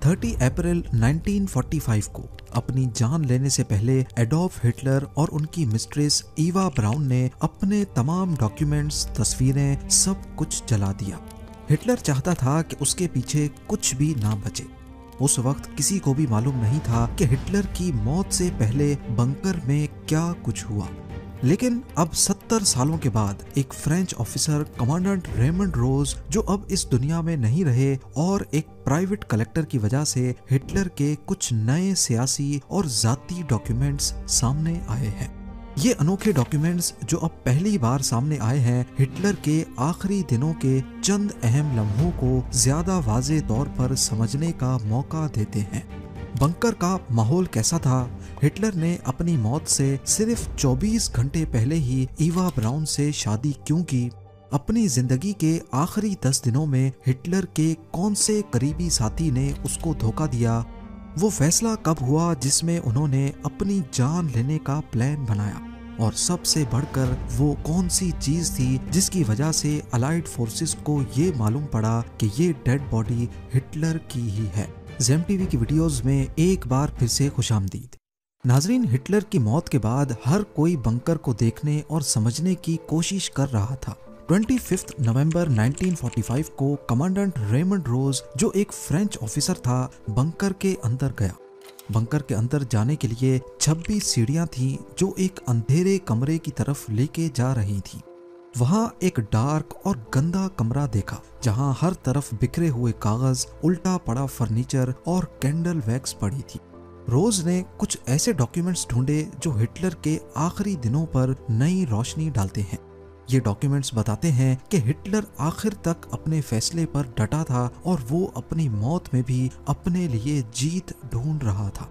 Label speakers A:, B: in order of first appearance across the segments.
A: 30 अप्रैल 1945 को अपनी जान लेने से पहले एडोल्फ हिटलर और उनकी मिस्ट्रेस ईवा ब्राउन ने अपने तमाम डॉक्यूमेंट्स, तस्वीरें, सब कुछ जला दिया। हिटलर चाहता था कि उसके पीछे कुछ भी ना बचे। उस वक्त किसी को भी मालूम नहीं था कि हिटलर की मौत से पहले बंकर में क्या कुछ हुआ। लेकिन अब 70 सालों के बाद एक फ्रेंच ऑफिसर कमांडेंट रेमंड रोज, जो अब इस दुनिया में नहीं रहे, और एक प्राइवेट कलेक्टर की वजह से हिटलर के कुछ नए सियासी और जाती डॉक्यूमेंट्स सामने आए हैं। ये अनोखे डॉक्यूमेंट्स जो अब पहली बार सामने आए हैं, हिटलर के आखिरी दिनों के चंद अहम लम्हों को ज्यादा वाज़े तौर पर समझने का मौका देते हैं। बंकर का माहौल कैसा था? हिटलर ने अपनी मौत से सिर्फ 24 घंटे पहले ही ईवा ब्राउन से शादी क्यों की? अपनी जिंदगी के आखिरी 10 दिनों में हिटलर के कौन से करीबी साथी ने उसको धोखा दिया? वो फैसला कब हुआ जिसमें उन्होंने अपनी जान लेने का प्लान बनाया? और सबसे बढ़कर वो कौन सी चीज थी जिसकी वजह से अलाइड फोर्सेस को ये मालूम पड़ा कि ये डेड बॉडी हिटलर की ही है? ज़ेम टीवी की वीडियोस में एक बार फिर से खुशामदीद। नाजरीन, हिटलर की मौत के बाद हर कोई बंकर को देखने और समझने की कोशिश कर रहा था। 25 नवंबर 1945 को कमांडेंट रेमंड रोज, जो एक फ्रेंच ऑफिसर था, बंकर के अंदर गया। बंकर के अंदर जाने के लिए 26 सीढ़ियां थीं जो एक अंधेरे कमरे की तरफ लेके जा रही थी। वहां एक डार्क और गंदा कमरा देखा जहां हर तरफ बिखरे हुए कागज, उल्टा पड़ा फर्नीचर और कैंडल वैक्स पड़ी थी। रोज ने कुछ ऐसे डॉक्यूमेंट्स ढूंढे जो हिटलर के आखिरी दिनों पर नई रोशनी डालते हैं। ये डॉक्यूमेंट्स बताते हैं कि हिटलर आखिर तक अपने फैसले पर डटा था और वो अपनी मौत में भी अपने लिए जीत ढूंढ रहा था।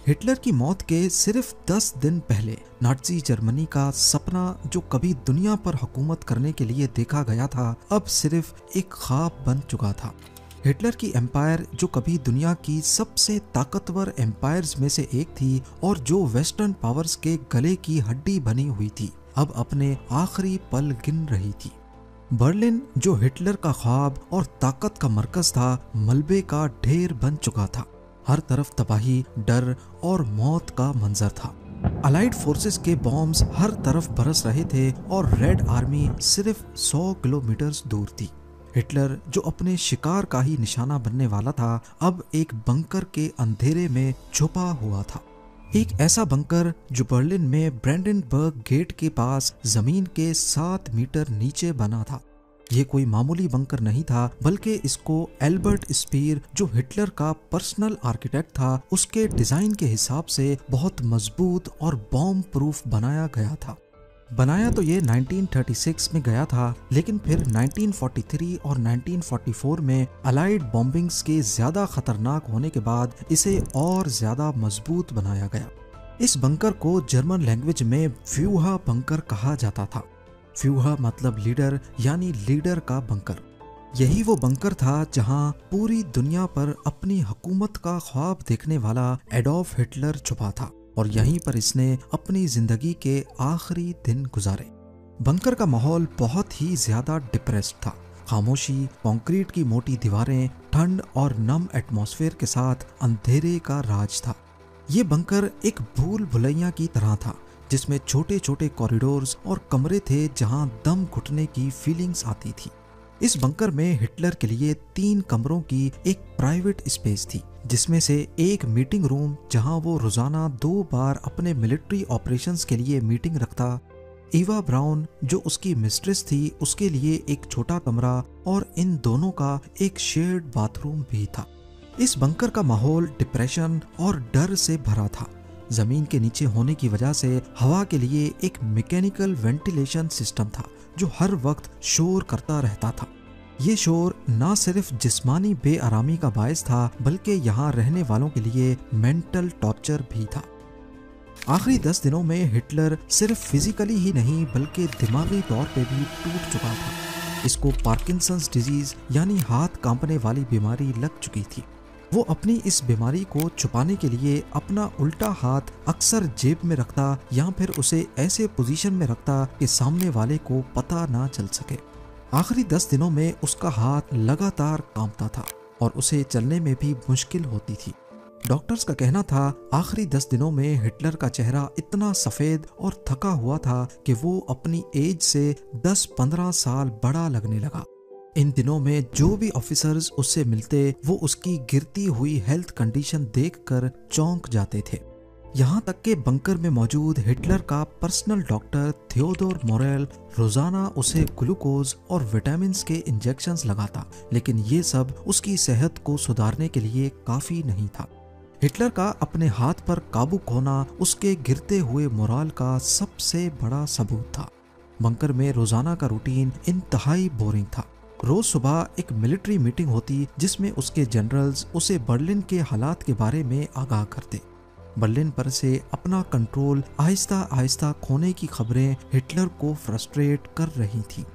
A: हिटलर की मौत के सिर्फ 10 दिन पहले नाज़ी जर्मनी का सपना, जो कभी दुनिया पर हुकूमत करने के लिए देखा गया था, अब सिर्फ एक ख्वाब बन चुका था। हिटलर की एम्पायर, जो कभी दुनिया की सबसे ताकतवर एम्पायर्स में से एक थी और जो वेस्टर्न पावर्स के गले की हड्डी बनी हुई थी, अब अपने आखिरी पल गिन रही थी। बर्लिन, जो हिटलर का ख्वाब और ताकत का मरकज था, मलबे का ढेर बन चुका था। हर तरफ तबाही, डर और मौत का मंजर था। अलाइड फोर्सेस के बॉम्ब्स हर तरफ बरस रहे थे और रेड आर्मी सिर्फ 100 किलोमीटर दूर थी। हिटलर, जो अपने शिकार का ही निशाना बनने वाला था, अब एक बंकर के अंधेरे में छुपा हुआ था। एक ऐसा बंकर जो बर्लिन में ब्रेंडेनबर्ग गेट के पास जमीन के 7 मीटर नीचे बना था। ये कोई मामूली बंकर नहीं था, बल्कि इसको एल्बर्ट स्पीर, जो हिटलर का पर्सनल आर्किटेक्ट था, उसके डिजाइन के हिसाब से बहुत मजबूत और बॉम्ब प्रूफ बनाया गया था। बनाया तो ये 1936 में गया था, लेकिन फिर 1943 और 1944 में अलाइड बॉम्बिंग्स के ज्यादा खतरनाक होने के बाद इसे और ज्यादा मजबूत बनाया गया। इस बंकर को जर्मन लैंग्वेज में फ्यूहा बंकर कहा जाता था। फ्यूहा मतलब लीडर, यानी लीडर का बंकर। यही वो बंकर था जहां पूरी दुनिया पर अपनी हुकूमत का ख्वाब देखने वाला एडोल्फ हिटलर छुपा था, और यहीं पर इसने अपनी जिंदगी के आखिरी दिन गुजारे। बंकर का माहौल बहुत ही ज्यादा डिप्रेस्ड था। खामोशी, कंक्रीट की मोटी दीवारें, ठंड और नम एटमॉस्फेयर के साथ अंधेरे का राज था। ये बंकर एक भूल भुलैया की तरह था, जिसमें छोटे छोटे कॉरिडोर्स और कमरे थे जहां दम घुटने की फीलिंग्स आती थी। इस बंकर में हिटलर के लिए 3 कमरों की एक प्राइवेट स्पेस थी, जिसमें से एक मीटिंग रूम जहां वो रोजाना 2 बार अपने मिलिट्री ऑपरेशंस के लिए मीटिंग रखता। ईवा ब्राउन, जो उसकी मिस्ट्रेस थी, उसके लिए एक छोटा कमरा, और इन दोनों का एक शेयर्ड बाथरूम भी था। इस बंकर का माहौल डिप्रेशन और डर से भरा था। जमीन के नीचे होने की वजह से हवा के लिए एक मैकेनिकल वेंटिलेशन सिस्टम था जो हर वक्त शोर करता रहता था। ये शोर न सिर्फ जिस्मानी बेआरामी का बायस था, बल्कि यहाँ रहने वालों के लिए मेंटल टॉर्चर भी था। आखिरी 10 दिनों में हिटलर सिर्फ फिजिकली ही नहीं बल्कि दिमागी तौर पे भी टूट चुका था। इसको पार्किंसंस डिजीज यानी हाथ कांपने वाली बीमारी लग चुकी थी। वो अपनी इस बीमारी को छुपाने के लिए अपना उल्टा हाथ अक्सर जेब में रखता या फिर उसे ऐसे पोजीशन में रखता कि सामने वाले को पता ना चल सके। आखिरी 10 दिनों में उसका हाथ लगातार कांपता था। और उसे चलने में भी मुश्किल होती थी। डॉक्टर्स का कहना था आखिरी 10 दिनों में हिटलर का चेहरा इतना सफेद और थका हुआ था कि वो अपनी एज से 10-15 साल बड़ा लगने लगा। इन दिनों में जो भी ऑफिसर्स उससे मिलते वो उसकी गिरती हुई हेल्थ कंडीशन देखकर चौंक जाते थे। यहाँ तक कि बंकर में मौजूद हिटलर का पर्सनल डॉक्टर थियोडोर मोरेल रोजाना उसे ग्लूकोज और विटामिन्स के इंजेक्शंस लगाता, लेकिन ये सब उसकी सेहत को सुधारने के लिए काफी नहीं था। हिटलर का अपने हाथ पर काबू खोना उसके गिरते हुए मोराल का सबसे बड़ा सबूत था। बंकर में रोजाना का रूटीन इंतहाई बोरिंग था। रोज सुबह एक मिलिट्री मीटिंग होती जिसमें उसके जनरल्स उसे बर्लिन के हालात के बारे में आगाह करते। बर्लिन पर से अपना कंट्रोल आहिस्ता आहिस्ता खोने की खबरें हिटलर को फ्रस्ट्रेट कर रही थी।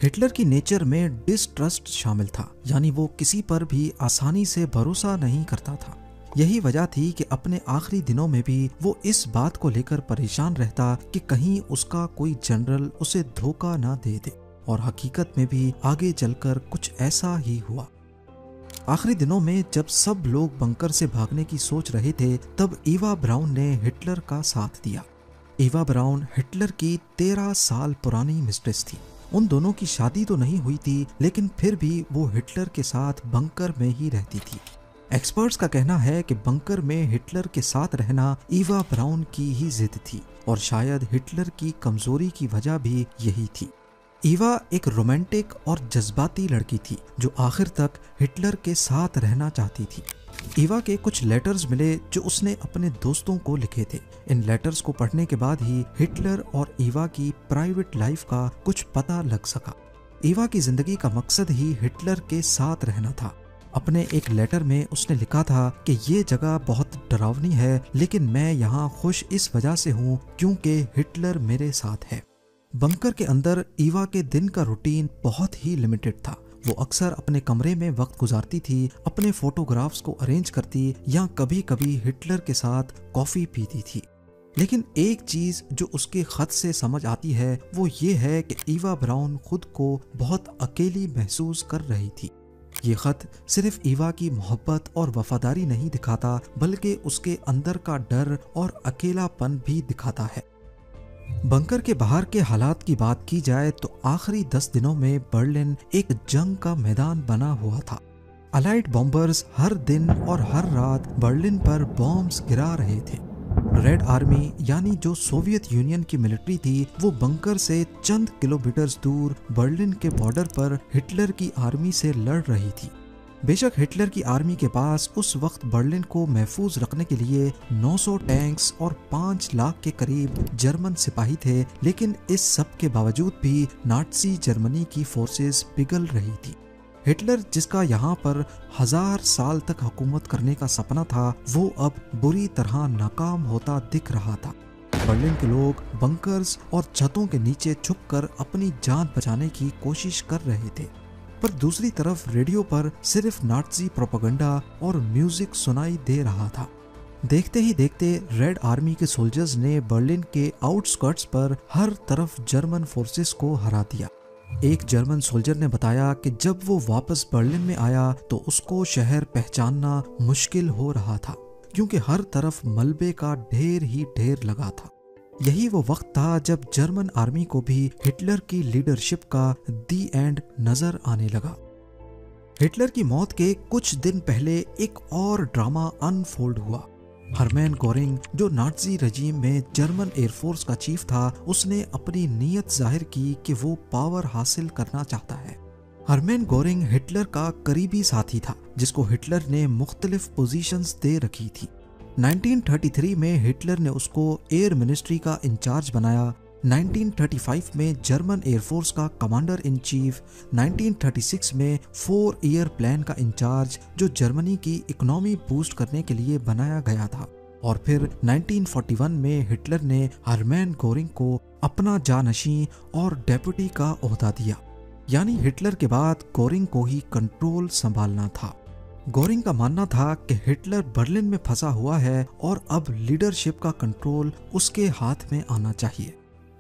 A: हिटलर की नेचर में डिस्ट्रस्ट शामिल था, यानी वो किसी पर भी आसानी से भरोसा नहीं करता था। यही वजह थी कि अपने आखिरी दिनों में भी वो इस बात को लेकर परेशान रहता कि कहीं उसका कोई जनरल उसे धोखा ना दे दे, और हकीकत में भी आगे चलकर कुछ ऐसा ही हुआ। आखिरी दिनों में जब सब लोग बंकर से भागने की सोच रहे थे, तब ईवा ब्राउन ने हिटलर का साथ दिया। ईवा ब्राउन हिटलर की 13 साल पुरानी मिस्ट्रेस थी। उन दोनों की शादी तो नहीं हुई थी, लेकिन फिर भी वो हिटलर के साथ बंकर में ही रहती थी। एक्सपर्ट्स का कहना है कि बंकर में हिटलर के साथ रहना ईवा ब्राउन की ही जिद थी, और शायद हिटलर की कमजोरी की वजह भी यही थी। ईवा एक रोमांटिक और जज्बाती लड़की थी जो आखिर तक हिटलर के साथ रहना चाहती थी। ईवा के कुछ लेटर्स मिले जो उसने अपने दोस्तों को लिखे थे। इन लेटर्स को पढ़ने के बाद ही हिटलर और ईवा की प्राइवेट लाइफ का कुछ पता लग सका। ईवा की जिंदगी का मकसद ही हिटलर के साथ रहना था। अपने एक लेटर में उसने लिखा था कि ये जगह बहुत डरावनी है, लेकिन मैं यहाँ खुश इस वजह से हूँ क्योंकि हिटलर मेरे साथ है। बंकर के अंदर ईवा के दिन का रूटीन बहुत ही लिमिटेड था। वो अक्सर अपने कमरे में वक्त गुजारती थी, अपने फोटोग्राफ्स को अरेंज करती या कभी कभी हिटलर के साथ कॉफी पीती थी। लेकिन एक चीज जो उसके खत से समझ आती है वो ये है कि ईवा ब्राउन खुद को बहुत अकेली महसूस कर रही थी। ये खत सिर्फ ईवा की मोहब्बत और वफादारी नहीं दिखाता, बल्कि उसके अंदर का डर और अकेलापन भी दिखाता है। बंकर के बाहर के हालात की बात की जाए तो आखिरी 10 दिनों में बर्लिन एक जंग का मैदान बना हुआ था। अलाइड बॉम्बर्स हर दिन और हर रात बर्लिन पर बॉम्ब्स गिरा रहे थे। रेड आर्मी यानी जो सोवियत यूनियन की मिलिट्री थी, वो बंकर से चंद किलोमीटर दूर बर्लिन के बॉर्डर पर हिटलर की आर्मी से लड़ रही थी। बेशक हिटलर की आर्मी के पास उस वक्त बर्लिन को महफूज रखने के लिए 900 टैंक्स और 5 लाख के करीब जर्मन सिपाही थे, लेकिन इस सब के बावजूद भी नाज़ी जर्मनी की फोर्सेस पिघल रही थी। हिटलर जिसका यहाँ पर 1000 साल तक हुकूमत करने का सपना था, वो अब बुरी तरह नाकाम होता दिख रहा था। बर्लिन के लोग बंकर्स और छतों के नीचे छुपकर अपनी जान बचाने की कोशिश कर रहे थे, पर दूसरी तरफ रेडियो पर सिर्फ नाज़ी प्रोपेगेंडा और म्यूजिक सुनाई दे रहा था। देखते ही देखते रेड आर्मी के सोल्जर्स ने बर्लिन के आउटस्कर्ट्स पर हर तरफ जर्मन फोर्सेस को हरा दिया। एक जर्मन सोल्जर ने बताया कि जब वो वापस बर्लिन में आया तो उसको शहर पहचानना मुश्किल हो रहा था, क्योंकि हर तरफ मलबे का ढेर ही ढेर लगा था। यही वो वक्त था जब जर्मन आर्मी को भी हिटलर की लीडरशिप का दी एंड नजर आने लगा। हिटलर की मौत के कुछ दिन पहले एक और ड्रामा अनफोल्ड हुआ। हरमैन गोरिंग, जो नाज़ी रजीम में जर्मन एयरफोर्स का चीफ था, उसने अपनी नीयत जाहिर की कि वो पावर हासिल करना चाहता है। हरमैन गोरिंग हिटलर का करीबी साथी था, जिसको हिटलर ने मुख्तलिफ पोजीशंस दे रखी थी। 1933 में हिटलर ने उसको एयर मिनिस्ट्री का इंचार्ज बनाया। 1935 में जर्मन एयरफोर्स का कमांडर इन चीफ, 1936 में 4 ईयर प्लान का इंचार्ज जो जर्मनी की इकोनॉमी बूस्ट करने के लिए बनाया गया था, और फिर 1941 में हिटलर ने हरमैन गोरिंग को अपना जानशीं और डेप्यूटी का ओहदा दिया। यानी हिटलर के बाद गोरिंग को ही कंट्रोल संभालना था। गोरिंग का मानना था कि हिटलर बर्लिन में फंसा हुआ है और अब लीडरशिप का कंट्रोल उसके हाथ में आना चाहिए।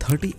A: 30